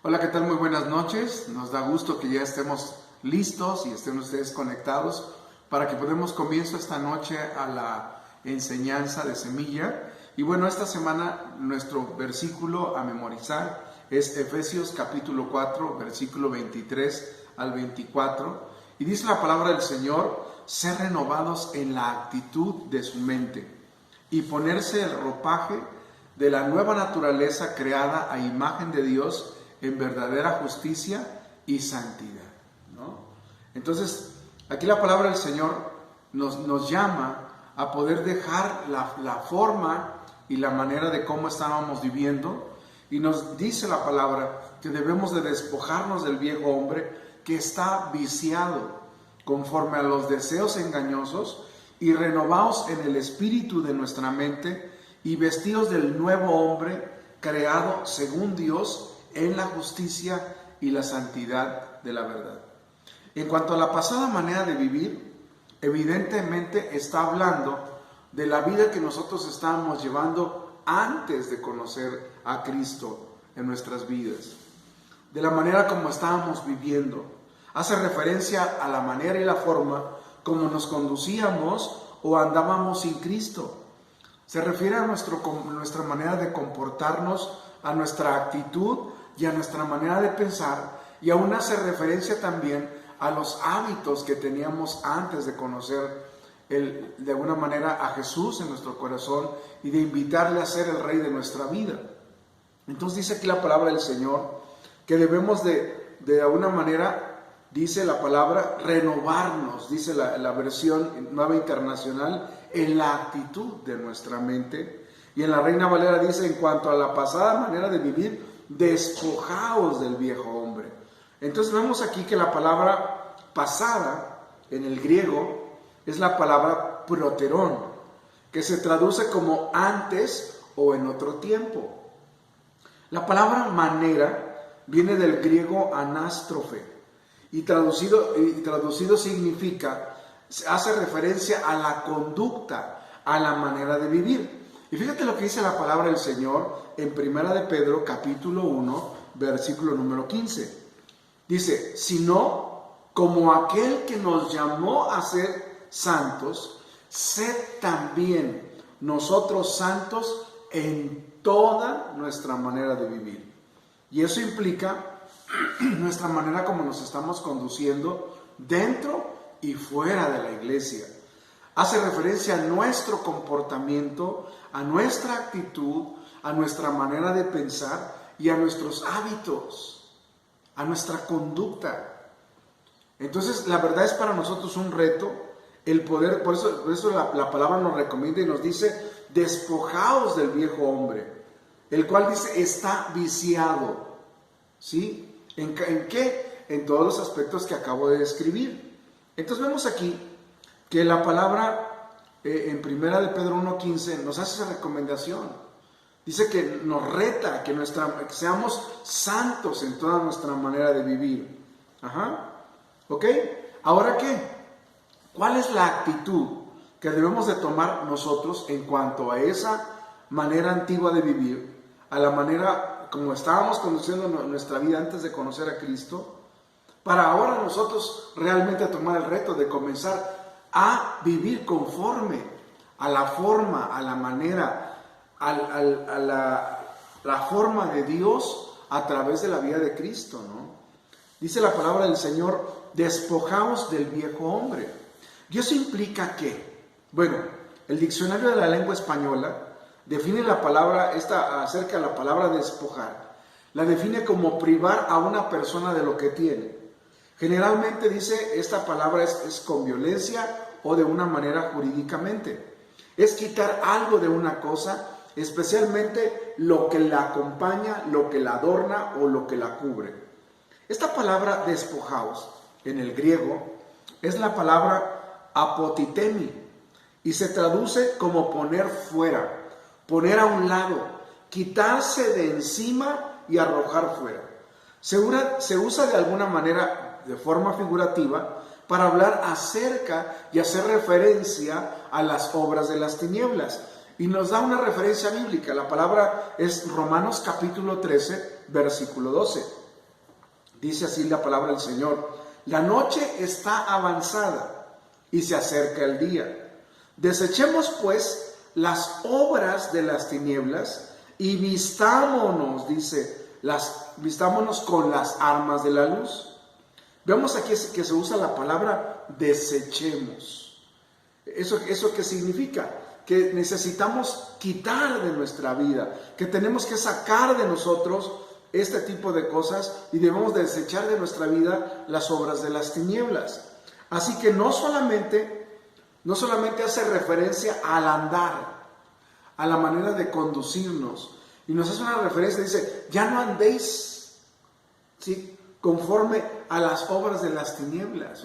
Hola, ¿qué tal? Muy buenas noches. Nos da gusto que ya estemos listos y estén ustedes conectados para que podamos comienzo esta noche a la enseñanza de semilla. Y bueno, esta semana nuestro versículo a memorizar es Efesios capítulo 4, versículo 23 al 24. Y dice la palabra del Señor: ser renovados en la actitud de su mente y ponerse el ropaje de la nueva naturaleza creada a imagen de Dios en verdadera justicia y santidad, ¿no? Entonces, aquí la palabra del Señor nos llama a poder dejar la forma y la manera de cómo estábamos viviendo, y nos dice la palabra que debemos de despojarnos del viejo hombre que está viciado conforme a los deseos engañosos y renovados en el espíritu de nuestra mente y vestidos del nuevo hombre creado según Dios en la justicia y la santidad de la verdad. En cuanto a la pasada manera de vivir, evidentemente está hablando de la vida que nosotros estábamos llevando antes de conocer a Cristo en nuestras vidas, de la manera como estábamos viviendo. Hace referencia a la manera y la forma como nos conducíamos o andábamos sin Cristo. Se refiere a nuestra manera de comportarnos, a nuestra actitud y a nuestra manera de pensar, y aún hace referencia también a los hábitos que teníamos antes de conocer de alguna manera a Jesús en nuestro corazón y de invitarle a ser el Rey de nuestra vida. Entonces dice aquí la palabra del Señor que debemos de alguna manera, dice la palabra, renovarnos, dice la versión Nueva Internacional, en la actitud de nuestra mente. Y en la Reina Valera dice: en cuanto a la pasada manera de vivir, despojaos del viejo hombre. Entonces vemos aquí que la palabra pasada en el griego es la palabra proterón, que se traduce como antes o en otro tiempo. La palabra manera viene del griego anástrofe y traducido significa, hace referencia a la conducta, a la manera de vivir. Y fíjate lo que dice la palabra del Señor en Primera de Pedro, capítulo 1, versículo número 15. Dice: sino como aquel que nos llamó a ser santos, sed también nosotros santos en toda nuestra manera de vivir. Y eso implica nuestra manera como nos estamos conduciendo dentro y fuera de la iglesia. Hace referencia a nuestro comportamiento, a nuestra actitud, a nuestra manera de pensar y a nuestros hábitos, a nuestra conducta. Entonces, la verdad es para nosotros un reto el poder, por eso la palabra nos recomienda y nos dice: despojaos del viejo hombre, el cual dice está viciado. ¿Sí? ¿En qué? En todos los aspectos que acabo de describir. Entonces vemos aquí que la palabra en Primera de Pedro 1.15 nos hace esa recomendación. Dice que nos reta que seamos santos en toda nuestra manera de vivir. ¿Ok? ¿Ahora qué? ¿Cuál es la actitud que debemos de tomar nosotros en cuanto a esa manera antigua de vivir, a la manera como estábamos conduciendo nuestra vida antes de conocer a Cristo, para ahora nosotros realmente tomar el reto de comenzar a vivir conforme a la forma, a la manera, a la forma de Dios a través de la vida de Cristo, ¿no? Dice la palabra del Señor: despojaos del viejo hombre. ¿Y eso implica qué? Bueno, el diccionario de la lengua española define la palabra, acerca de la palabra despojar, la define como privar a una persona de lo que tiene. Generalmente dice esta palabra es con violencia o de una manera jurídicamente. Es quitar algo de una cosa, especialmente lo que la acompaña, lo que la adorna o lo que la cubre. Esta palabra despojaos en el griego es la palabra apotitemi y se traduce como poner fuera, poner a un lado, quitarse de encima y arrojar fuera. Se usa de alguna manera, de forma figurativa, para hablar acerca y hacer referencia a las obras de las tinieblas. Y nos da una referencia bíblica. La palabra es Romanos capítulo 13, versículo 12. Dice así la palabra del Señor: la noche está avanzada y se acerca el día. Desechemos pues las obras de las tinieblas y vistámonos, dice, vistámonos con las armas de la luz. Vemos aquí que se usa la palabra desechemos. ¿Eso qué significa? Que necesitamos quitar de nuestra vida, que tenemos que sacar de nosotros este tipo de cosas y debemos desechar de nuestra vida las obras de las tinieblas. Así que no solamente hace referencia al andar, a la manera de conducirnos, y nos hace una referencia, dice, ya no andéis, ¿sí?, conforme a las obras de las tinieblas.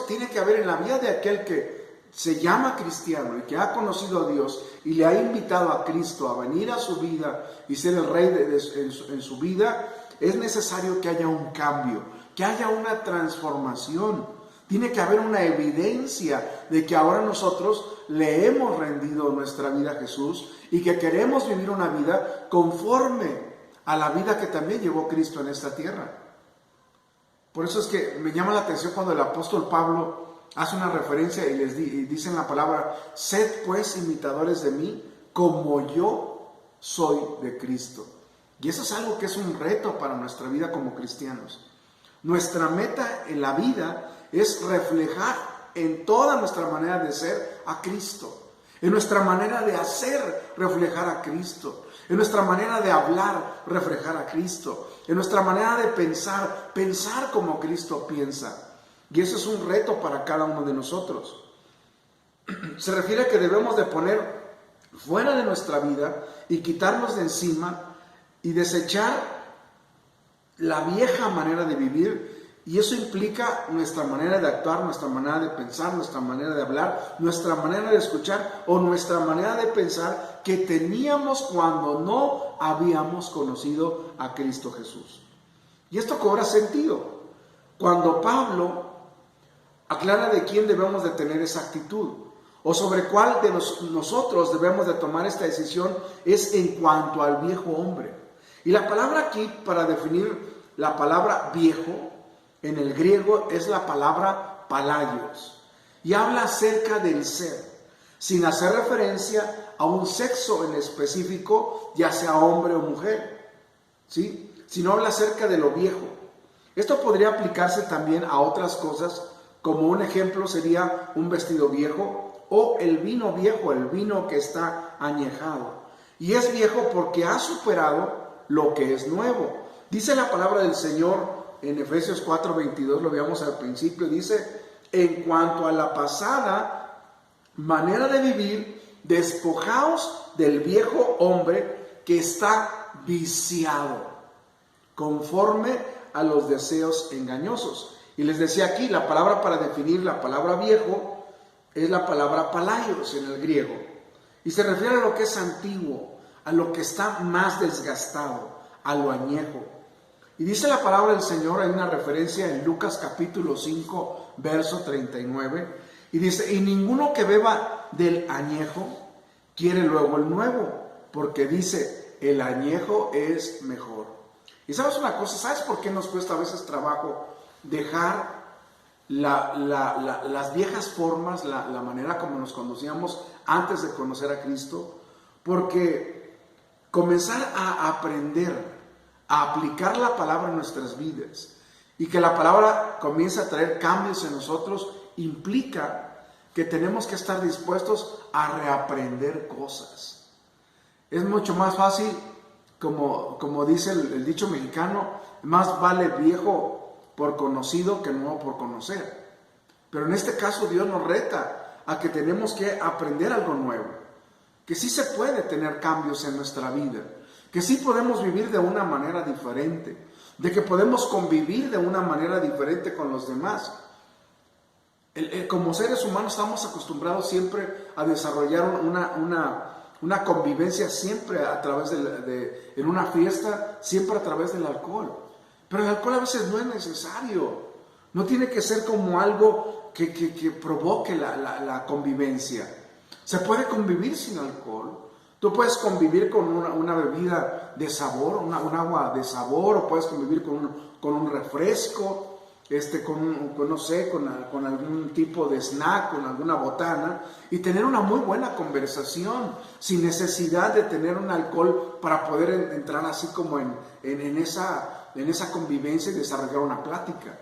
Tiene que haber en la vida de aquel que se llama cristiano y que ha conocido a Dios y le ha invitado a Cristo a venir a su vida y ser el rey en su vida, es necesario que haya un cambio, que haya una transformación. Tiene que haber una evidencia de que ahora nosotros le hemos rendido nuestra vida a Jesús y que queremos vivir una vida conforme a la vida que también llevó Cristo en esta tierra. Por eso es que me llama la atención cuando el apóstol Pablo hace una referencia y dice en la palabra: sed pues imitadores de mí como yo soy de Cristo. Y eso es algo que es un reto para nuestra vida como cristianos. Nuestra meta en la vida es reflejar en toda nuestra manera de ser a Cristo, en nuestra manera de hacer reflejar a Cristo, en nuestra manera de hablar reflejar a Cristo, en nuestra manera de pensar como Cristo piensa. Y eso es un reto para cada uno de nosotros. Se refiere a que debemos de poner fuera de nuestra vida y quitarnos de encima y desechar la vieja manera de vivir. Y eso implica nuestra manera de actuar, nuestra manera de pensar, nuestra manera de hablar, nuestra manera de escuchar o nuestra manera de pensar que teníamos cuando no habíamos conocido a Cristo Jesús. Y esto cobra sentido cuando Pablo aclara de quién debemos de tener esa actitud o sobre cuál de nosotros debemos de tomar esta decisión. Es en cuanto al viejo hombre. Y la palabra aquí, para definir la palabra viejo, en el griego es la palabra palaios y habla acerca del ser, sin hacer referencia a un sexo en específico, ya sea hombre o mujer, ¿sí?, sino habla acerca de lo viejo. Esto podría aplicarse también a otras cosas, como un ejemplo sería un vestido viejo o el vino viejo, el vino que está añejado. Y es viejo porque ha superado lo que es nuevo. Dice la palabra del Señor en Efesios 4:22, lo veíamos al principio, dice: en cuanto a la pasada manera de vivir, despojaos del viejo hombre que está viciado, conforme a los deseos engañosos. Y les decía aquí, la palabra para definir la palabra viejo es la palabra palaios en el griego. Y se refiere a lo que es antiguo, a lo que está más desgastado, a lo añejo. Y dice la palabra del Señor, hay una referencia en Lucas capítulo 5, verso 39, y dice: y ninguno que beba del añejo quiere luego el nuevo, porque dice, el añejo es mejor. Y sabes una cosa, ¿sabes por qué nos cuesta a veces trabajo dejar las viejas formas, la manera como nos conducíamos antes de conocer a Cristo? Porque comenzar a aprender a aplicar la palabra en nuestras vidas y que la palabra comience a traer cambios en nosotros implica que tenemos que estar dispuestos a reaprender cosas. Es mucho más fácil, como dice el dicho mexicano, más vale viejo por conocido que nuevo por conocer. Pero en este caso Dios nos reta a que tenemos que aprender algo nuevo, que sí se puede tener cambios en nuestra vida, que sí podemos vivir de una manera diferente, de que podemos convivir de una manera diferente con los demás. Como seres humanos estamos acostumbrados siempre a desarrollar una convivencia siempre a través en una fiesta, siempre a través del alcohol. Pero el alcohol a veces no es necesario, no tiene que ser como algo que provoque la convivencia. Se puede convivir sin alcohol. Tú puedes convivir con una bebida de sabor, un agua de sabor, o puedes convivir con un refresco, no sé, con algún tipo de snack, con alguna botana, y tener una muy buena conversación, sin necesidad de tener un alcohol para poder entrar así como en esa convivencia y desarrollar una plática.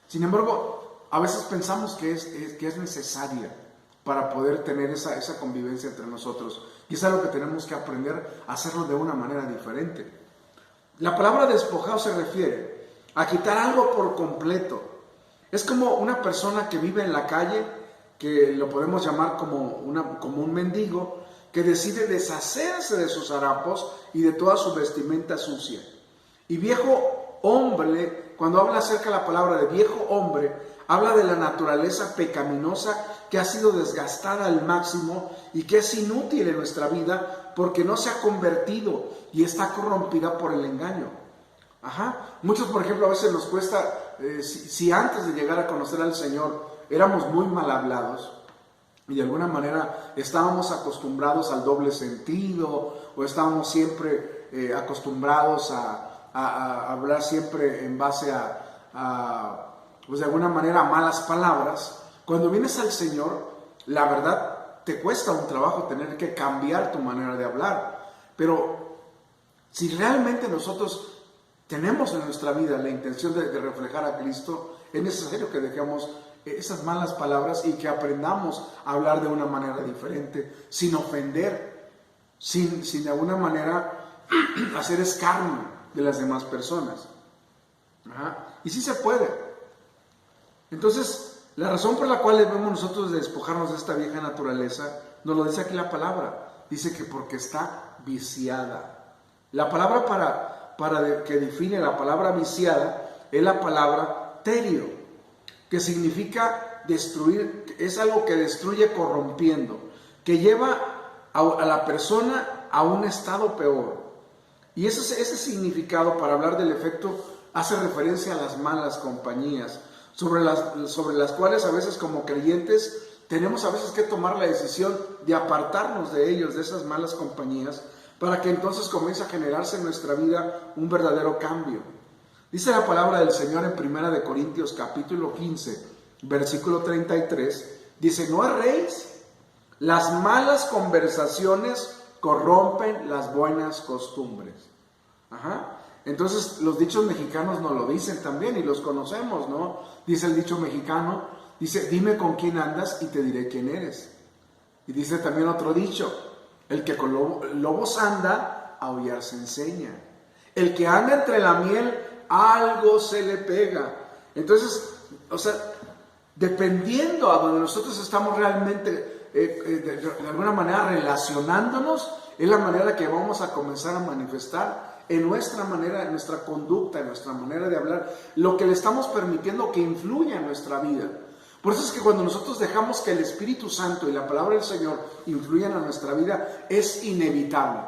Sin embargo, a veces pensamos que es necesaria para poder tener esa convivencia entre nosotros. Y es algo que tenemos que aprender a hacerlo de una manera diferente. La palabra despojado se refiere a quitar algo por completo. Es como una persona que vive en la calle, que lo podemos llamar como un mendigo, que decide deshacerse de sus harapos y de toda su vestimenta sucia. Y viejo hombre, cuando habla acerca de la palabra de viejo hombre, habla de la naturaleza pecaminosa que ha sido desgastada al máximo y que es inútil en nuestra vida porque no se ha convertido y está corrompida por el engaño. Muchos, por ejemplo, a veces nos cuesta, si antes de llegar a conocer al Señor éramos muy mal hablados y de alguna manera estábamos acostumbrados al doble sentido, o estábamos siempre acostumbrados a hablar siempre en base pues de alguna manera a malas palabras. Cuando vienes al Señor, la verdad te cuesta un trabajo tener que cambiar tu manera de hablar, pero si realmente nosotros tenemos en nuestra vida la intención de reflejar a Cristo, es necesario que dejemos esas malas palabras y que aprendamos a hablar de una manera diferente, sin ofender, sin de alguna manera hacer escarnio de las demás personas. Y sí se puede. Entonces, la razón por la cual debemos nosotros despojarnos de esta vieja naturaleza, nos lo dice aquí la palabra. Dice que porque está viciada. La palabra que define la palabra viciada es la palabra terio, que significa destruir, es algo que destruye corrompiendo, que lleva a la persona a un estado peor. Y ese significado, para hablar del efecto, hace referencia a las malas compañías, sobre las cuales a veces como creyentes tenemos a veces que tomar la decisión de apartarnos de ellos, de esas malas compañías, para que entonces comience a generarse en nuestra vida un verdadero cambio. Dice la palabra del Señor en 1 Corintios capítulo 15, versículo 33, dice: ¿no erréis? Las malas conversaciones corrompen las buenas costumbres. Entonces los dichos mexicanos nos lo dicen también y los conocemos, ¿no? Dice el dicho mexicano, dice: dime con quién andas y te diré quién eres. Y dice también otro dicho: el que con lobos anda, a aullar se enseña. El que anda entre la miel, algo se le pega. Entonces, dependiendo a donde nosotros estamos realmente, de alguna manera relacionándonos, es la manera que vamos a comenzar a manifestar en nuestra manera, en nuestra conducta, en nuestra manera de hablar, lo que le estamos permitiendo que influya en nuestra vida. Por eso es que cuando nosotros dejamos que el Espíritu Santo y la palabra del Señor influyan en nuestra vida, es inevitable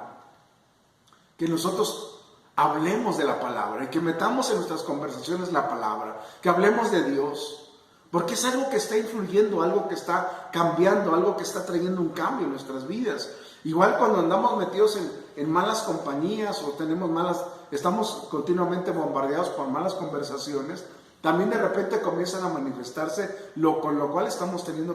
que nosotros hablemos de la palabra y que metamos en nuestras conversaciones la palabra, que hablemos de Dios, porque es algo que está influyendo, algo que está cambiando, algo que está trayendo un cambio en nuestras vidas. Igual cuando andamos metidos en malas compañías o estamos continuamente bombardeados por malas conversaciones, también de repente comienzan a manifestarse con lo cual estamos teniendo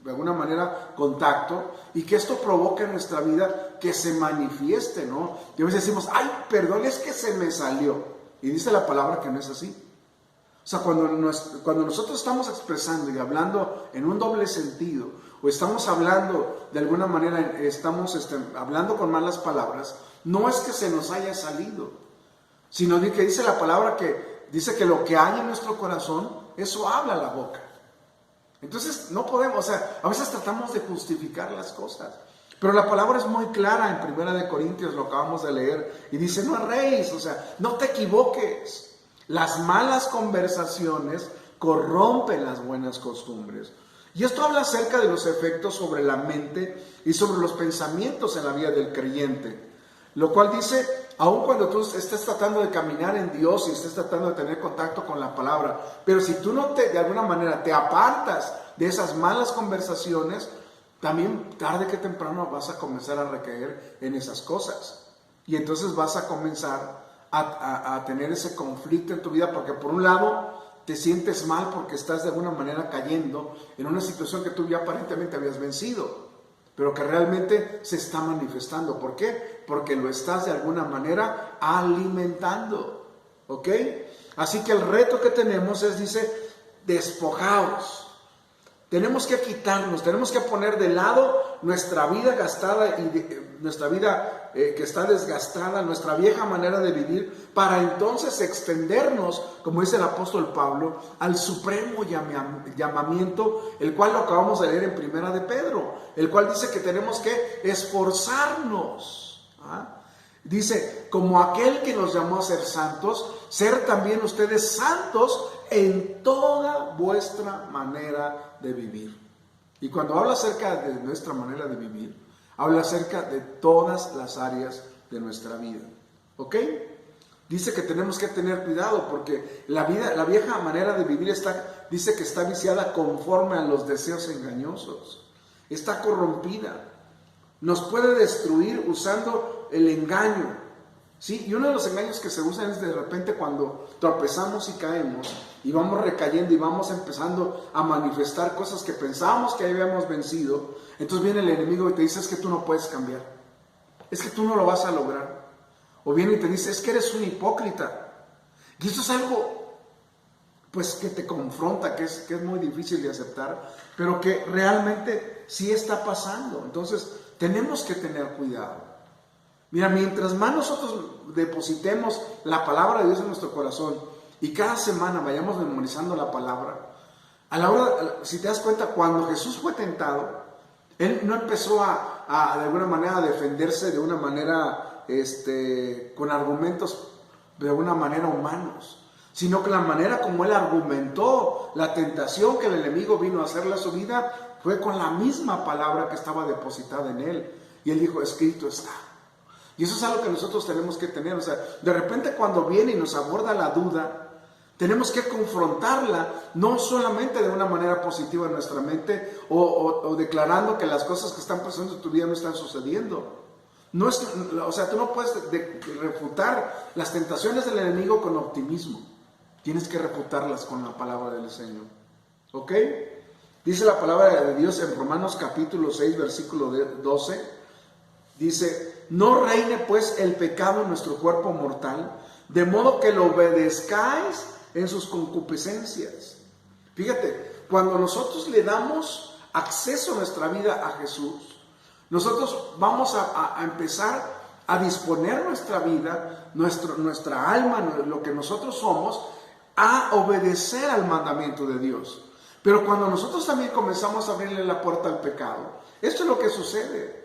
de alguna manera contacto, y que esto provoca en nuestra vida que se manifieste, ¿no? Y a veces decimos: ay, perdón, es que se me salió. Y dice la palabra que no es así. O sea, cuando nosotros estamos expresando y hablando en un doble sentido, o estamos hablando de alguna manera, hablando con malas palabras, no es que se nos haya salido, sino que dice la palabra dice que lo que hay en nuestro corazón, eso habla la boca. Entonces no podemos, a veces tratamos de justificar las cosas, pero la palabra es muy clara en 1 Corintios, lo acabamos de leer, y dice: no erréis, no te equivoques. Las malas conversaciones corrompen las buenas costumbres. Y esto habla acerca de los efectos sobre la mente y sobre los pensamientos en la vida del creyente. Lo cual dice, aun cuando tú estés tratando de caminar en Dios y estés tratando de tener contacto con la palabra, pero si tú de alguna manera te apartas de esas malas conversaciones, también tarde que temprano vas a comenzar a recaer en esas cosas. Y entonces vas a comenzar a tener ese conflicto en tu vida, porque por un lado te sientes mal porque estás de alguna manera cayendo en una situación que tú ya aparentemente habías vencido, pero que realmente se está manifestando. ¿Por qué? Porque lo estás de alguna manera alimentando. ¿Ok? Así que el reto que tenemos es, dice, despojaos. Tenemos que quitarnos, tenemos que poner de lado nuestra vida gastada y nuestra vida que está desgastada, nuestra vieja manera de vivir, para entonces extendernos, como dice el apóstol Pablo, al supremo llamamiento, el cual lo acabamos de leer en Primera de Pedro, el cual dice que tenemos que esforzarnos. Dice, como aquel que nos llamó a ser santos, ser también ustedes santos en toda vuestra manera de vivir. Y cuando habla acerca de nuestra manera de vivir, habla acerca de todas las áreas de nuestra vida. ¿Ok? Dice que tenemos que tener cuidado porque la vieja manera de vivir dice que está viciada conforme a los deseos engañosos. Está corrompida. Nos puede destruir usando el engaño. ¿Sí? Y uno de los engaños que se usan es de repente cuando tropezamos y caemos y vamos recayendo y vamos empezando a manifestar cosas que pensábamos que habíamos vencido. Entonces viene el enemigo y te dice, es que tú no puedes cambiar, es que tú no lo vas a lograr. O viene y te dice, es que eres un hipócrita. Y esto es algo pues que te confronta, que es muy difícil de aceptar, pero que realmente sí está pasando. Entonces tenemos que tener cuidado. Mira, mientras más nosotros depositemos la palabra de Dios en nuestro corazón y cada semana vayamos memorizando la palabra, a la hora, si te das cuenta, cuando Jesús fue tentado, Él no empezó de alguna manera a defenderse de una manera, con argumentos de alguna manera humanos, sino que la manera como Él argumentó la tentación que el enemigo vino a hacerle a su vida fue con la misma palabra que estaba depositada en Él. Y Él dijo, escrito está. Y eso es algo que nosotros tenemos que tener. O sea, de repente cuando viene y nos aborda la duda, tenemos que confrontarla, no solamente de una manera positiva en nuestra mente o declarando que las cosas que están pasando en tu vida no están sucediendo. No es, o sea, tú no puedes refutar las tentaciones del enemigo con optimismo. Tienes que refutarlas con la palabra del Señor. ¿Ok? Dice la palabra de Dios en Romanos capítulo 6, versículo 12. Dice, no reine pues el pecado en nuestro cuerpo mortal, de modo que lo obedezcáis en sus concupiscencias. Fíjate, cuando nosotros le damos acceso a nuestra vida a Jesús, nosotros vamos a empezar a disponer nuestra vida, nuestra alma, lo que nosotros somos, a obedecer al mandamiento de Dios. Pero cuando nosotros también comenzamos a abrirle la puerta al pecado, esto es lo que sucede.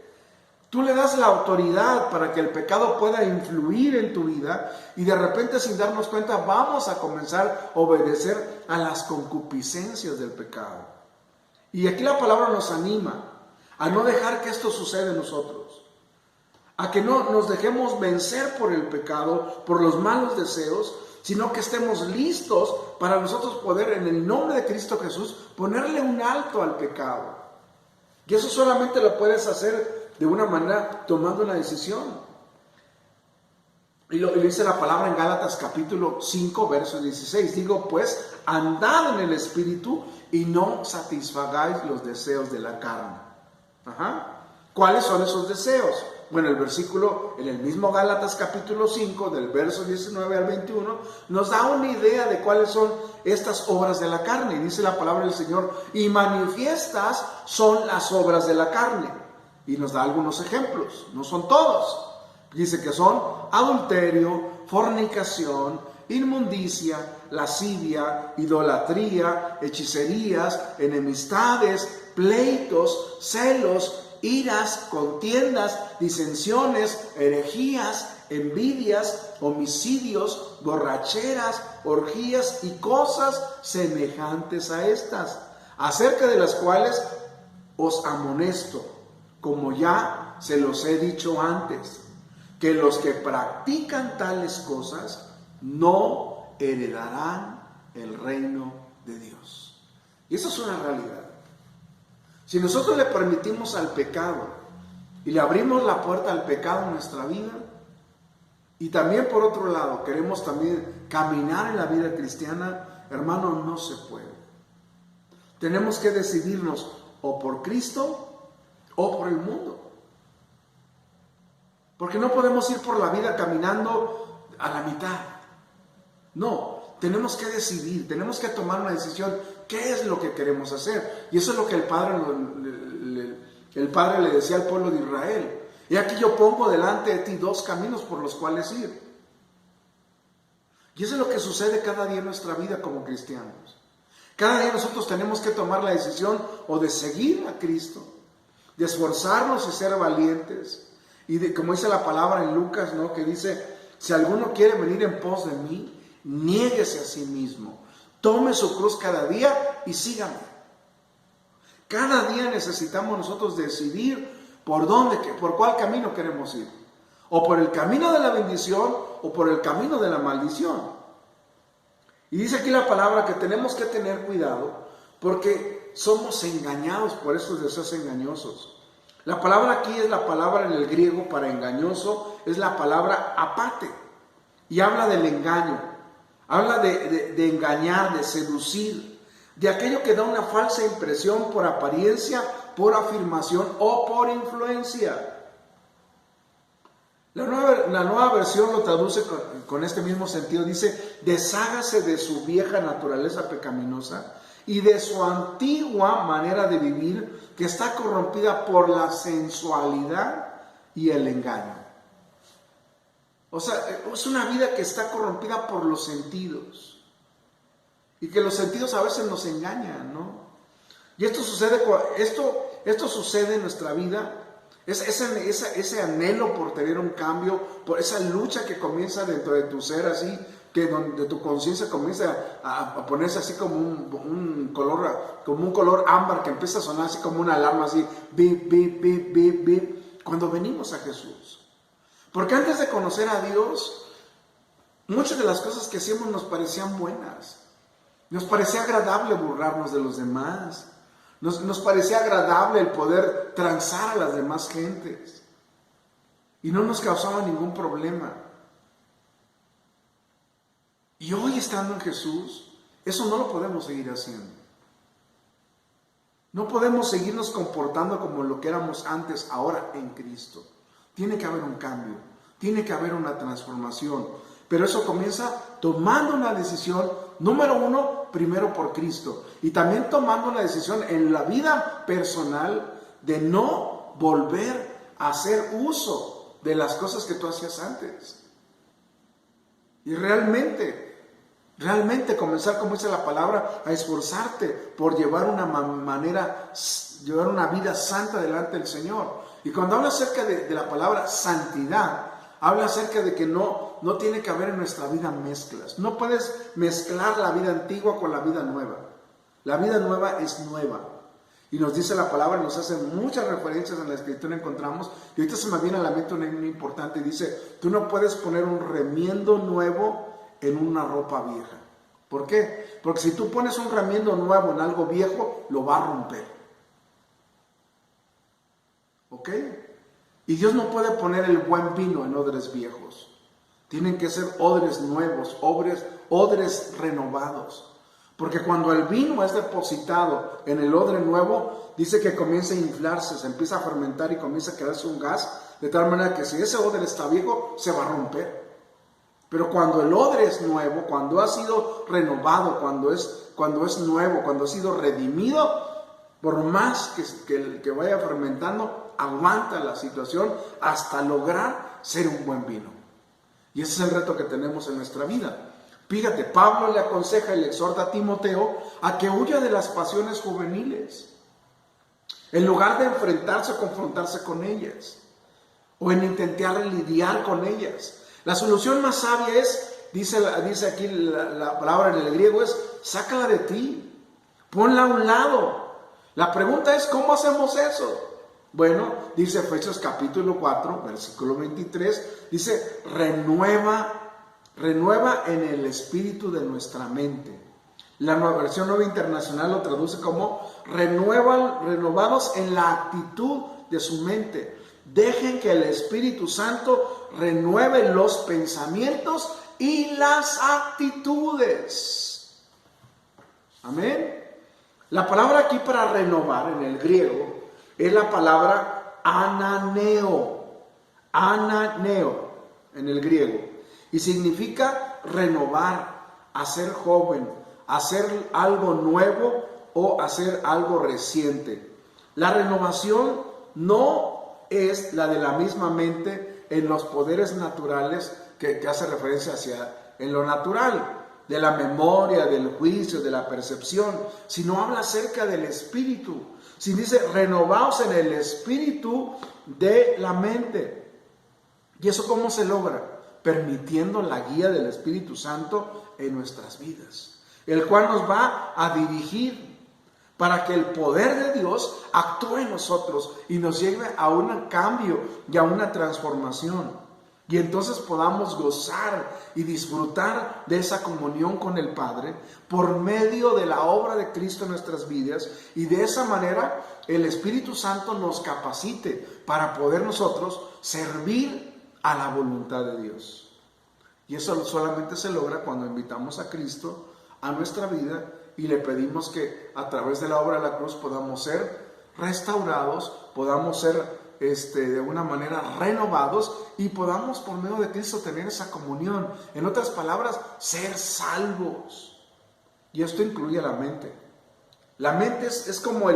Tú le das la autoridad para que el pecado pueda influir en tu vida y de repente sin darnos cuenta vamos a comenzar a obedecer a las concupiscencias del pecado. Y aquí la palabra nos anima a no dejar que esto suceda en nosotros, a que no nos dejemos vencer por el pecado, por los malos deseos, sino que estemos listos para nosotros poder en el nombre de Cristo Jesús ponerle un alto al pecado. Y eso solamente lo puedes hacer de una manera tomando una decisión. Y lo dice la palabra en Gálatas capítulo 5, verso 16. Digo pues, andad en el Espíritu y no satisfagáis los deseos de la carne. ¿Cuáles son esos deseos? Bueno, en el mismo Gálatas capítulo 5, del verso 19 al 21, nos da una idea de cuáles son estas obras de la carne. Y dice la palabra del Señor, y manifiestas son las obras de la carne. Y nos da algunos ejemplos, no son todos. Dice que son adulterio, fornicación, inmundicia, lascivia, idolatría, hechicerías, enemistades, pleitos, celos, iras, contiendas, disensiones, herejías, envidias, homicidios, borracheras, orgías y cosas semejantes a estas, acerca de las cuales os amonesto, como ya se los he dicho antes, que los que practican tales cosas no heredarán el reino de Dios. Y eso es una realidad. Si nosotros le permitimos al pecado y le abrimos la puerta al pecado en nuestra vida, y también por otro lado queremos también caminar en la vida cristiana, hermano, no se puede. Tenemos que decidirnos o por Cristo o por el mundo. Porque no podemos ir por la vida caminando a la mitad. No, tenemos que decidir, tenemos que tomar una decisión. ¿Qué es lo que queremos hacer? Y eso es lo que el Padre le decía al pueblo de Israel. Y aquí yo pongo delante de ti 2 caminos por los cuales ir. Y eso es lo que sucede cada día en nuestra vida como cristianos. Cada día nosotros tenemos que tomar la decisión o de seguir a Cristo, de esforzarnos y ser valientes. Y como dice la palabra en Lucas, ¿no? Que dice, si alguno quiere venir en pos de mí, niéguese a sí mismo, tome su cruz cada día y sígame. Cada día necesitamos nosotros decidir por cuál camino queremos ir. O por el camino de la bendición o por el camino de la maldición. Y dice aquí la palabra que tenemos que tener cuidado porque somos engañados por esos deseos engañosos. La palabra aquí es la palabra en el griego para engañoso, es la palabra apate. Y habla del engaño, habla de engañar, de seducir, de aquello que da una falsa impresión por apariencia, por afirmación o por influencia. La nueva versión lo traduce con este mismo sentido. Dice, deshágase de su vieja naturaleza pecaminosa y de su antigua manera de vivir que está corrompida por la sensualidad y el engaño. O sea, es una vida que está corrompida por los sentidos. Y que los sentidos a veces nos engañan, ¿no? Y esto sucede en nuestra vida. Ese anhelo por tener un cambio, por esa lucha que comienza dentro de tu ser, así, que donde tu conciencia comienza a ponerse así como un color ámbar, que empieza a sonar así como una alarma, así, bip, bip, bip, bip, bip, cuando venimos a Jesús. Porque antes de conocer a Dios, muchas de las cosas que hacíamos nos parecían buenas. Nos parecía agradable burlarnos de los demás. Nos parecía agradable el poder transar a las demás gentes. Y no nos causaba ningún problema. Y hoy, estando en Jesús, eso no lo podemos seguir haciendo. No podemos seguirnos comportando como lo que éramos antes, ahora en Cristo. Tiene que haber un cambio, tiene que haber una transformación. Pero eso comienza tomando una decisión, número 1, primero por Cristo. Y también tomando una decisión en la vida personal de no volver a hacer uso de las cosas que tú hacías antes. Y realmente comenzar, como dice la palabra, a esforzarte por llevar una vida santa delante del Señor. Y cuando habla acerca de la palabra santidad, habla acerca de que no tiene que haber en nuestra vida mezclas. No puedes mezclar la vida antigua con la vida nueva. La vida nueva es nueva. Y nos dice la palabra, nos hace muchas referencias en la Escritura, encontramos. Y ahorita se me viene a la mente una importante. Dice, tú no puedes poner un remiendo nuevo en una ropa vieja. ¿Por qué? Porque si tú pones un remiendo nuevo en algo viejo, lo va a romper. ¿Ok? Y Dios no puede poner el buen vino en odres viejos. Tienen que ser odres nuevos, odres renovados. Porque cuando el vino es depositado en el odre nuevo, dice que comienza a inflarse, se empieza a fermentar y comienza a crearse un gas, de tal manera que si ese odre está viejo, se va a romper. Pero cuando el odre es nuevo, cuando ha sido renovado, cuando es nuevo, cuando ha sido redimido, por más que vaya fermentando, aguanta la situación hasta lograr ser un buen vino. Y ese es el reto que tenemos en nuestra vida. Fíjate, Pablo le aconseja y le exhorta a Timoteo a que huya de las pasiones juveniles, en lugar de enfrentarse o confrontarse con ellas, o en intentar lidiar con ellas. La solución más sabia es, dice aquí la palabra en el griego, es sácala de ti, ponla a un lado. La pregunta es, ¿cómo hacemos eso? Bueno, dice Efesios capítulo 4, versículo 23, dice, renueva en el espíritu de nuestra mente. La versión nueva internacional lo traduce como renovados en la actitud de su mente. Dejen que el Espíritu Santo renueve los pensamientos y las actitudes. Amén. La palabra aquí para renovar en el griego es la palabra ananeo. Ananeo en el griego. Y significa renovar, hacer joven, hacer algo nuevo o hacer algo reciente. La renovación no es la de la misma mente en los poderes naturales que hace referencia en lo natural, de la memoria, del juicio, de la percepción, sino habla acerca del espíritu. Si dice renovaos en el espíritu de la mente. ¿Y eso cómo se logra? Permitiendo la guía del Espíritu Santo en nuestras vidas, el cual nos va a dirigir para que el poder de Dios actúe en nosotros y nos lleve a un cambio y a una transformación. Y entonces podamos gozar y disfrutar de esa comunión con el Padre por medio de la obra de Cristo en nuestras vidas. Y de esa manera el Espíritu Santo nos capacite para poder nosotros servir a la voluntad de Dios. Y eso solamente se logra cuando invitamos a Cristo a nuestra vida y le pedimos que a través de la obra de la cruz podamos ser restaurados, podamos ser de una manera renovados y podamos por medio de Cristo tener esa comunión. En otras palabras, ser salvos. Y esto incluye a la mente. La mente es como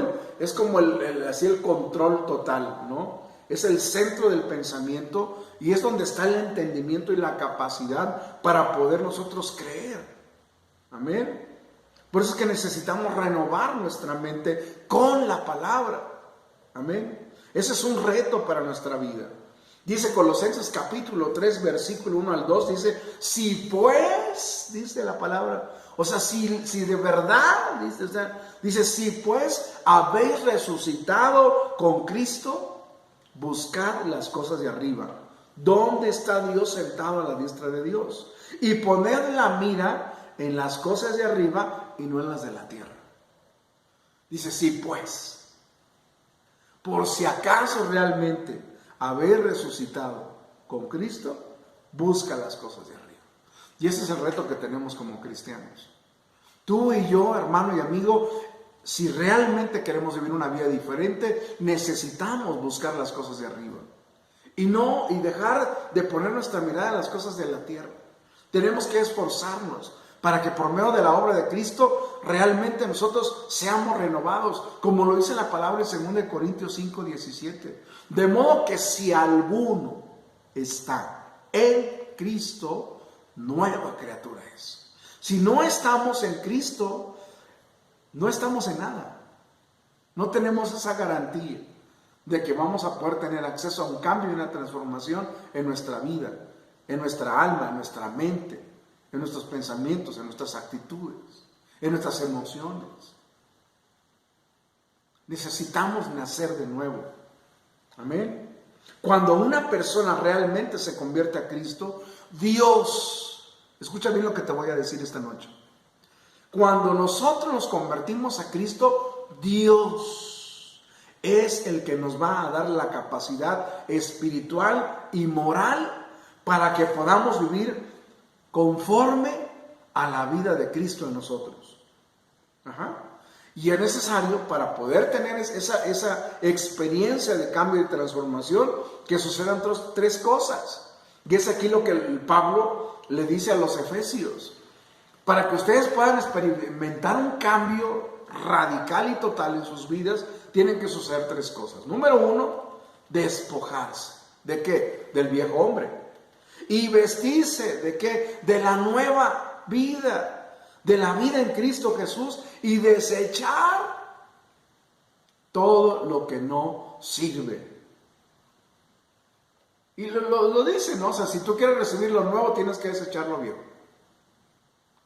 así el control total, ¿no? Es el centro del pensamiento y es donde está el entendimiento y la capacidad para poder nosotros creer. Amén. Por eso es que necesitamos renovar nuestra mente con la palabra. Amén. Ese es un reto para nuestra vida. Dice Colosenses capítulo 3, versículo 1 al 2, dice, si pues, dice la palabra, o sea, si de verdad, dice, si pues habéis resucitado con Cristo, buscad las cosas de arriba, donde está Dios sentado a la diestra de Dios, y poned la mira en las cosas de arriba y no en las de la tierra. Dice, sí pues, por si acaso realmente haber resucitado con Cristo, busca las cosas de arriba. Y ese es el reto que tenemos como cristianos. Tú y yo, hermano y amigo, si realmente queremos vivir una vida diferente, necesitamos buscar las cosas de arriba. Y dejar de poner nuestra mirada en las cosas de la tierra. Tenemos que esforzarnos para que por medio de la obra de Cristo realmente nosotros seamos renovados, como lo dice la palabra en 2 Corintios 5, 17. De modo que si alguno está en Cristo, nueva criatura es. Si no estamos en Cristo, no estamos en nada. No tenemos esa garantía de que vamos a poder tener acceso a un cambio y una transformación en nuestra vida, en nuestra alma, en nuestra mente, en nuestros pensamientos, en nuestras actitudes, en nuestras emociones. Necesitamos nacer de nuevo. Amén. Cuando una persona realmente se convierte a Cristo, Dios, escucha bien lo que te voy a decir esta noche. Cuando nosotros nos convertimos a Cristo, Dios es el que nos va a dar la capacidad espiritual y moral para que podamos vivir conforme a la vida de Cristo en nosotros. Y es necesario para poder tener esa experiencia de cambio y transformación que sucedan tres cosas. Y es aquí lo que Pablo le dice a los efesios. Para que ustedes puedan experimentar un cambio radical y total en sus vidas, tienen que suceder tres cosas. Número uno, despojarse. ¿De qué? Del viejo hombre. Y vestirse, ¿de qué? De la nueva vida, de la vida en Cristo Jesús, y desechar todo lo que no sirve. Y lo dice, ¿no? O sea, si tú quieres recibir lo nuevo, tienes que desechar lo viejo.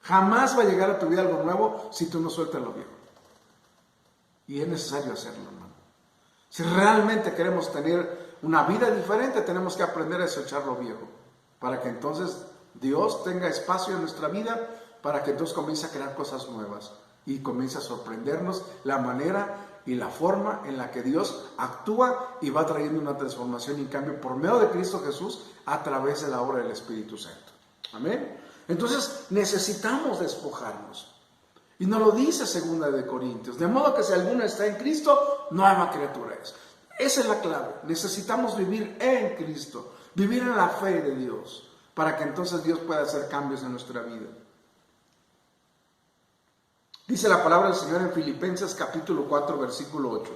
Jamás va a llegar a tu vida algo nuevo si tú no sueltas lo viejo. Y es necesario hacerlo, hermano. Si realmente queremos tener una vida diferente, tenemos que aprender a desechar lo viejo, para que entonces Dios tenga espacio en nuestra vida, para que entonces comience a crear cosas nuevas y comienza a sorprendernos la manera y la forma en la que Dios actúa y va trayendo una transformación y cambio por medio de Cristo Jesús a través de la obra del Espíritu Santo. Amén. Entonces necesitamos despojarnos. Y nos lo dice 2 de Corintios. De modo que si alguno está en Cristo, nueva criatura es. Esa es la clave. Necesitamos vivir en Cristo, vivir en la fe de Dios, para que entonces Dios pueda hacer cambios en nuestra vida. Dice la palabra del Señor en Filipenses capítulo 4, versículo 8.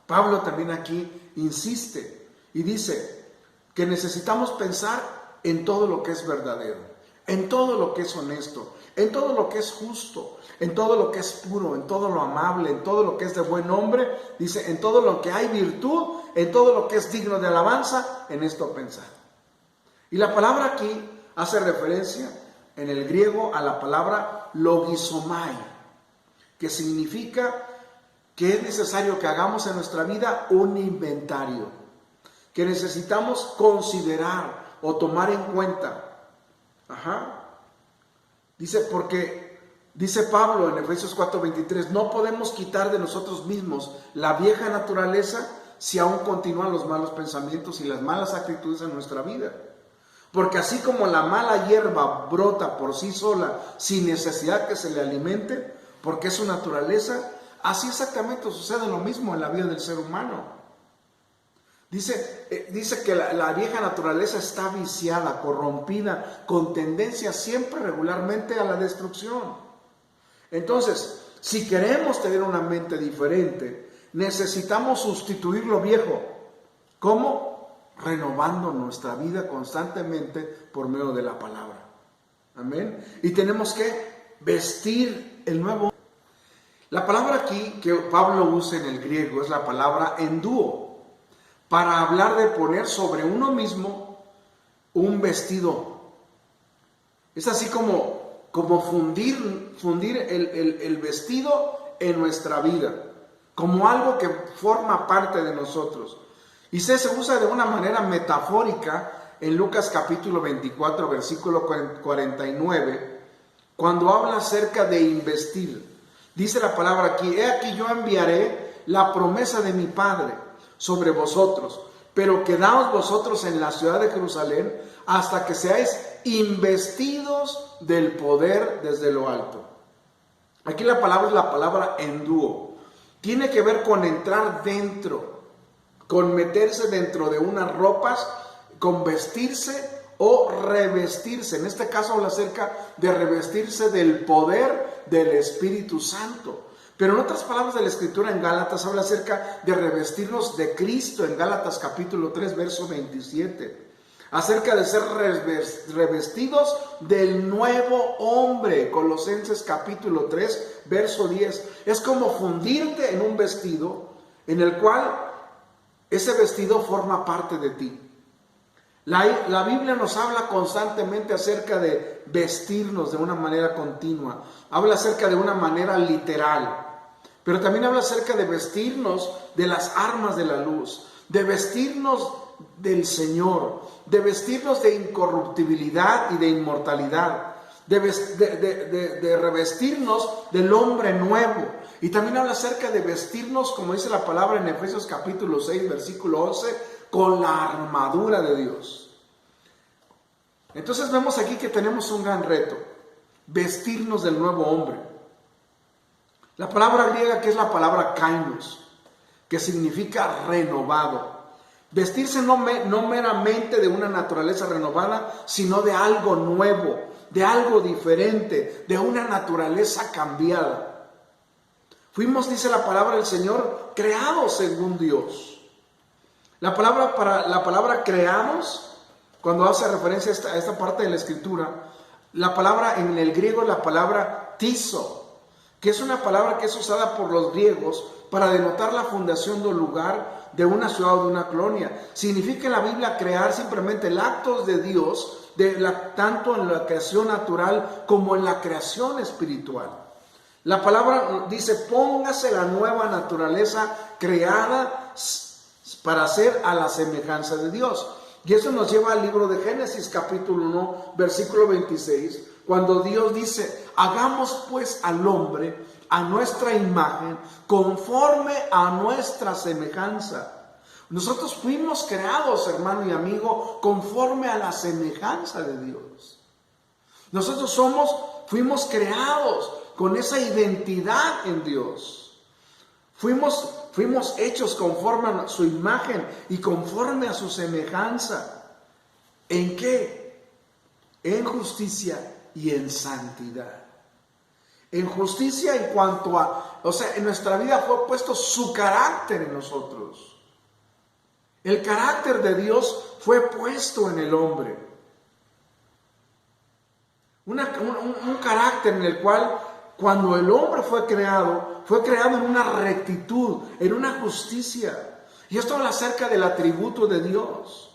Pablo también aquí insiste y dice que necesitamos pensar en todo lo que es verdadero, en todo lo que es honesto, en todo lo que es justo, en todo lo que es puro, en todo lo amable, en todo lo que es de buen nombre, dice, en todo lo que hay virtud, en todo lo que es digno de alabanza, en esto pensar. Y la palabra aquí hace referencia en el griego a la palabra logizomai, que significa que es necesario que hagamos en nuestra vida un inventario, que necesitamos considerar o tomar en cuenta. Dice Pablo en Efesios 4:23, no podemos quitar de nosotros mismos la vieja naturaleza si aún continúan los malos pensamientos y las malas actitudes en nuestra vida. Porque así como la mala hierba brota por sí sola sin necesidad que se le alimente, porque es su naturaleza, así exactamente sucede lo mismo en la vida del ser humano. Dice que la vieja naturaleza está viciada, corrompida, con tendencia siempre regularmente a la destrucción. Entonces, si queremos tener una mente diferente, necesitamos sustituir lo viejo. ¿Cómo? Renovando nuestra vida constantemente por medio de la palabra. Amén. Y tenemos que vestir el nuevo. La palabra aquí que Pablo usa en el griego es la palabra enduo, para hablar de poner sobre uno mismo un vestido. Es así como fundir el vestido en nuestra vida, como algo que forma parte de nosotros. Y se usa de una manera metafórica en Lucas capítulo 24, versículo 49, cuando habla acerca de investir. Dice la palabra aquí, he aquí yo enviaré la promesa de mi Padre sobre vosotros, pero quedaos vosotros en la ciudad de Jerusalén hasta que seáis investidos del poder desde lo alto. Aquí la palabra es la palabra enduo. Tiene que ver con entrar dentro, con meterse dentro de unas ropas, con vestirse o revestirse. En este caso habla acerca de revestirse del poder del Espíritu Santo. Pero en otras palabras de la Escritura en Gálatas habla acerca de revestirnos de Cristo en Gálatas capítulo 3, verso 27. Acerca de ser revestidos del nuevo hombre. Colosenses capítulo 3, verso 10. Es como fundirte en un vestido en el cual ese vestido forma parte de ti. La Biblia nos habla constantemente acerca de vestirnos de una manera continua. Habla acerca de una manera literal. Pero también habla acerca de vestirnos de las armas de la luz. De vestirnos del Señor. De vestirnos de incorruptibilidad y de inmortalidad. De revestirnos del hombre nuevo. Y también habla acerca de vestirnos, como dice la palabra en Efesios capítulo 6, versículo 11, con la armadura de Dios. Entonces vemos aquí que tenemos un gran reto, vestirnos del nuevo hombre. La palabra griega que es la palabra kainos, que significa renovado. Vestirse no meramente de una naturaleza renovada, sino de algo nuevo, de algo diferente, de una naturaleza cambiada. Fuimos, dice la palabra del Señor, creados según Dios. La palabra creados, cuando hace referencia a esta parte de la Escritura, la palabra en el griego es la palabra tizo, que es una palabra que es usada por los griegos para denotar la fundación de un lugar, de una ciudad o de una colonia. Significa en la Biblia crear simplemente el acto de Dios, tanto en la creación natural como en la creación espiritual. La palabra dice, póngase la nueva naturaleza creada para ser a la semejanza de Dios. Y eso nos lleva al libro de Génesis capítulo 1, versículo 26, cuando Dios dice, hagamos pues al hombre a nuestra imagen, conforme a nuestra semejanza. Nosotros fuimos creados, hermano y amigo, conforme a la semejanza de Dios. Nosotros fuimos creados con esa identidad en Dios. Fuimos hechos conforme a su imagen y conforme a su semejanza. ¿En qué? En justicia y en santidad. En justicia en cuanto a, en nuestra vida fue puesto su carácter en nosotros. El carácter de Dios fue puesto en el hombre. Un carácter en el cual, cuando el hombre fue creado en una rectitud, en una justicia. Y esto habla acerca del atributo de Dios,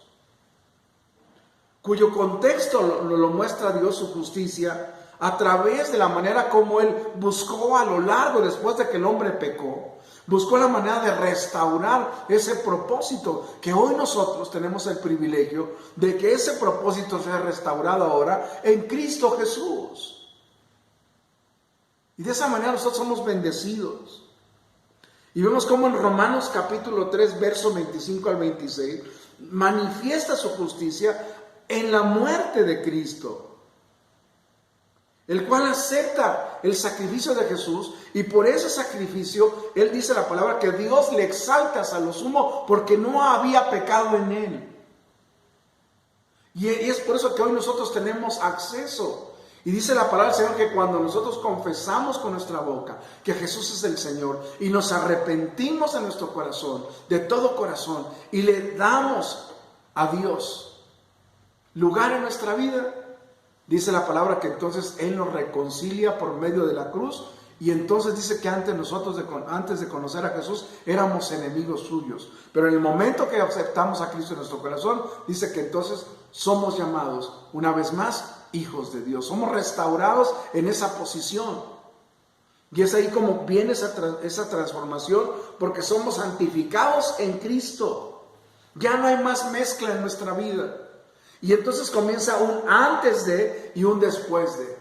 cuyo contexto lo muestra Dios, su justicia, a través de la manera como Él buscó a lo largo, después de que el hombre pecó, buscó la manera de restaurar ese propósito, que hoy nosotros tenemos el privilegio de que ese propósito sea restaurado ahora en Cristo Jesús. Y de esa manera nosotros somos bendecidos. Y vemos cómo en Romanos capítulo 3, verso 25 al 26, manifiesta su justicia en la muerte de Cristo, el cual acepta el sacrificio de Jesús, y por ese sacrificio, Él dice la palabra que Dios le exalta hasta lo sumo, porque no había pecado en Él. Y es por eso que hoy nosotros tenemos acceso. Y dice la palabra del Señor que cuando nosotros confesamos con nuestra boca que Jesús es el Señor y nos arrepentimos en nuestro corazón, de todo corazón, y le damos a Dios lugar en nuestra vida, dice la palabra que entonces Él nos reconcilia por medio de la cruz. Y entonces dice que antes de conocer a Jesús, éramos enemigos suyos. Pero en el momento que aceptamos a Cristo en nuestro corazón, dice que entonces somos llamados, una vez más, hijos de Dios. Somos restaurados en esa posición. Y es ahí como viene esa transformación, porque somos santificados en Cristo. Ya no hay más mezcla en nuestra vida. Y entonces comienza un antes de y un después de.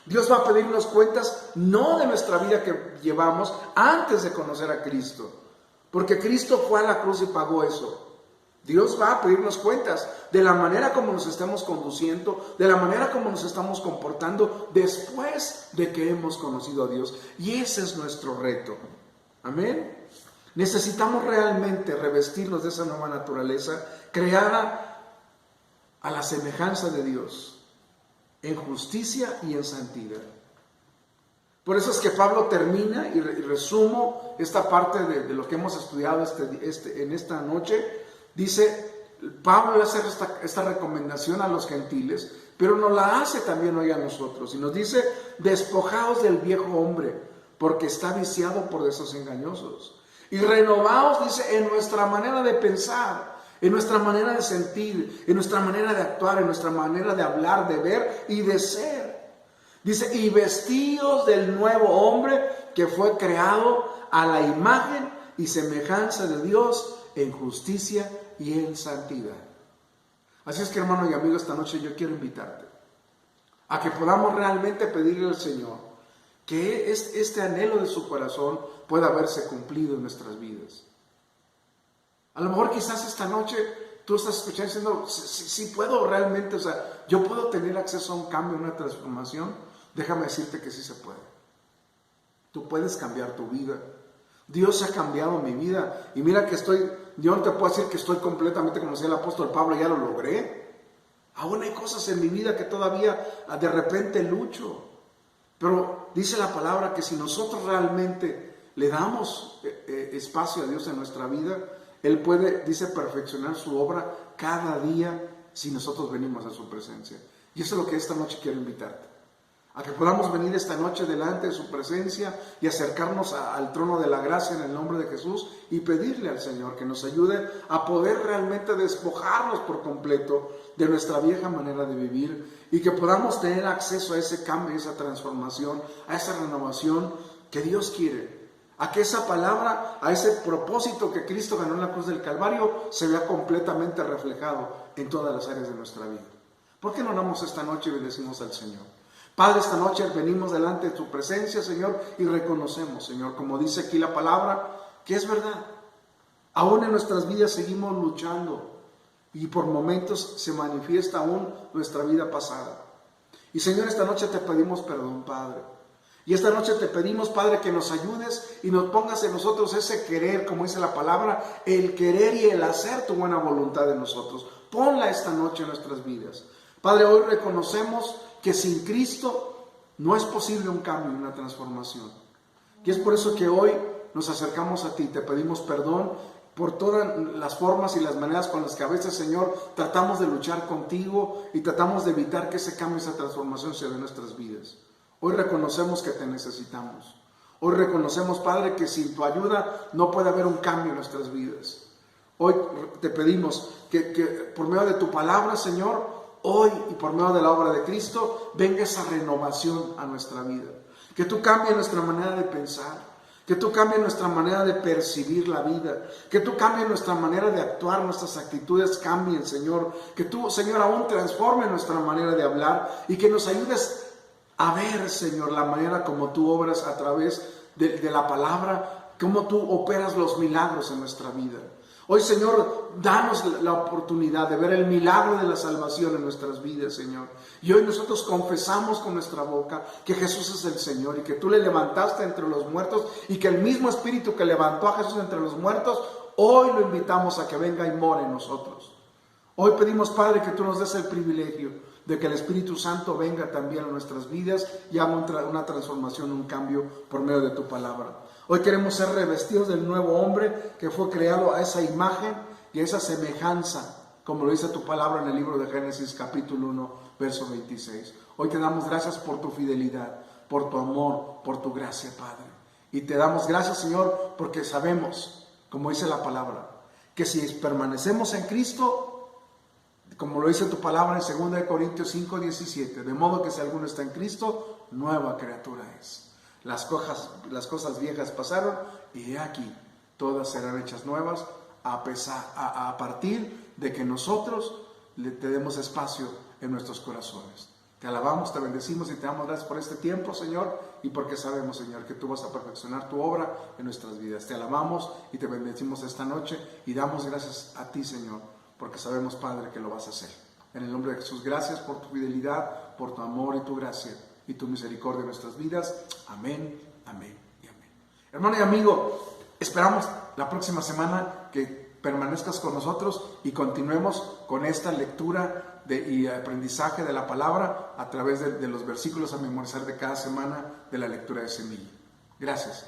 Dios va a pedirnos cuentas no de nuestra vida que llevamos antes de conocer a Cristo, porque Cristo fue a la cruz y pagó eso. Dios va a pedirnos cuentas de la manera como nos estamos conduciendo, de la manera como nos estamos comportando después de que hemos conocido a Dios. Y ese es nuestro reto. Amén. Necesitamos realmente revestirnos de esa nueva naturaleza creada a la semejanza de Dios, en justicia y en santidad. Por eso es que Pablo termina y resumo esta parte de lo que hemos estudiado en esta noche. Dice, Pablo hace esta recomendación a los gentiles, pero nos la hace también hoy a nosotros. Y nos dice, despojaos del viejo hombre, porque está viciado por deseos engañosos. Y renovaos, dice, en nuestra manera de pensar, en nuestra manera de sentir, en nuestra manera de actuar, en nuestra manera de hablar, de ver y de ser. Dice, y vestíos del nuevo hombre que fue creado a la imagen y semejanza de Dios en justicia y en santidad. Así es que, hermano y amigo, esta noche yo quiero invitarte a que podamos realmente pedirle al Señor que este anhelo de su corazón pueda verse cumplido en nuestras vidas. A lo mejor quizás esta noche tú estás escuchando diciendo, si puedo realmente, yo puedo tener acceso a un cambio, a una transformación. Déjame decirte que sí se puede. Tú puedes cambiar tu vida. Dios ha cambiado mi vida. Y mira que yo no te puedo decir que estoy completamente, como decía el apóstol Pablo, ya lo logré. Aún hay cosas en mi vida que todavía de repente lucho. Pero dice la palabra que si nosotros realmente le damos espacio a Dios en nuestra vida, Él puede, dice, perfeccionar su obra cada día si nosotros venimos a su presencia. Y eso es lo que esta noche quiero invitarte. A que podamos venir esta noche delante de su presencia y acercarnos al trono de la gracia en el nombre de Jesús y pedirle al Señor que nos ayude a poder realmente despojarnos por completo de nuestra vieja manera de vivir y que podamos tener acceso a ese cambio, a esa transformación, a esa renovación que Dios quiere. A que esa palabra, a ese propósito que Cristo ganó en la cruz del Calvario se vea completamente reflejado en todas las áreas de nuestra vida. ¿Por qué no oramos esta noche y bendecimos al Señor? Padre, esta noche venimos delante de tu presencia, Señor, y reconocemos, Señor, como dice aquí la palabra, que es verdad. Aún en nuestras vidas seguimos luchando y por momentos se manifiesta aún nuestra vida pasada. Y Señor, esta noche te pedimos perdón, Padre. Y esta noche te pedimos, Padre, que nos ayudes y nos pongas en nosotros ese querer, como dice la palabra, el querer y el hacer tu buena voluntad en nosotros. Ponla esta noche en nuestras vidas. Padre, hoy reconocemos que sin Cristo no es posible un cambio, una transformación. Y es por eso que hoy nos acercamos a ti, te pedimos perdón por todas las formas y las maneras con las que a veces, Señor, tratamos de luchar contigo y tratamos de evitar que ese cambio, esa transformación se dé en nuestras vidas. Hoy reconocemos que te necesitamos. Hoy reconocemos, Padre, que sin tu ayuda no puede haber un cambio en nuestras vidas. Hoy te pedimos que por medio de tu palabra, Señor, hoy y por medio de la obra de Cristo, venga esa renovación a nuestra vida. Que tú cambies nuestra manera de pensar. Que tú cambies nuestra manera de percibir la vida. Que tú cambies nuestra manera de actuar, nuestras actitudes cambien, Señor. Que tú, Señor, aún transformes nuestra manera de hablar y que nos ayudes a ver, Señor, la manera como tú obras a través de la palabra, cómo tú operas los milagros en nuestra vida. Hoy, Señor, danos la oportunidad de ver el milagro de la salvación en nuestras vidas, Señor. Y hoy nosotros confesamos con nuestra boca que Jesús es el Señor y que tú le levantaste entre los muertos y que el mismo Espíritu que levantó a Jesús entre los muertos, hoy lo invitamos a que venga y more en nosotros. Hoy pedimos, Padre, que tú nos des el privilegio de que el Espíritu Santo venga también a nuestras vidas y haga una transformación, un cambio por medio de tu palabra. Hoy queremos ser revestidos del nuevo hombre que fue creado a esa imagen y a esa semejanza, como lo dice tu palabra en el libro de Génesis capítulo 1, verso 26. Hoy te damos gracias por tu fidelidad, por tu amor, por tu gracia, Padre. Y te damos gracias, Señor, porque sabemos, como dice la palabra, que si permanecemos en Cristo, como lo dice tu palabra en 2 Corintios 5, 17, de modo que si alguno está en Cristo, nueva criatura es. Las cosas viejas pasaron y he aquí, todas serán hechas nuevas a partir de que nosotros le demos espacio en nuestros corazones. Te alabamos, te bendecimos y te damos gracias por este tiempo, Señor, y porque sabemos, Señor, que tú vas a perfeccionar tu obra en nuestras vidas. Te alabamos y te bendecimos esta noche y damos gracias a ti, Señor, porque sabemos, Padre, que lo vas a hacer. En el nombre de Jesús, gracias por tu fidelidad, por tu amor y tu gracia y tu misericordia en nuestras vidas. Amén, amén y amén. Hermano y amigo, esperamos la próxima semana que permanezcas con nosotros y continuemos con esta lectura y aprendizaje de la palabra a través de los versículos a memorizar de cada semana de la lectura de Semilla. Gracias.